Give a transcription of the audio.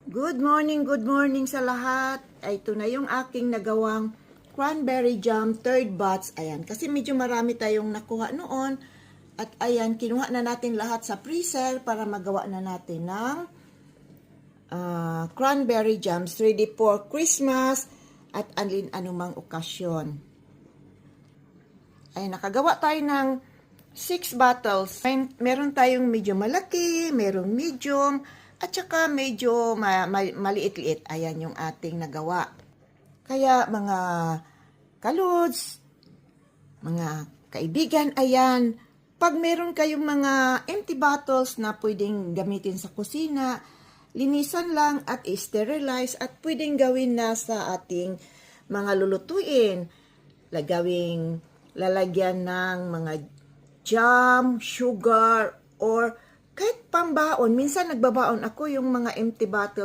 Good morning sa lahat. Ito na yung aking nagawang cranberry jam, third batch. Ayan, kasi medyo marami tayong nakuha noon. At ayan, kinuha na natin lahat sa freezer para magawa na natin ng cranberry jams ready for Christmas at anumang okasyon. Ayan, nakagawa tayo ng 6 bottles. Meron tayong medyo malaki, merong medium, at saka medyo maliit-liit. Ayan yung ating nagawa. Kaya mga kaludes, mga kaibigan, ayan, pag meron kayong mga empty bottles na pwedeng gamitin sa kusina, linisan lang at sterilize at pwedeng gawin na sa ating mga lulutuin. Lalagyan ng mga jam, sugar, or kahit pambaon. Minsan nagbabaon ako yung mga empty bottle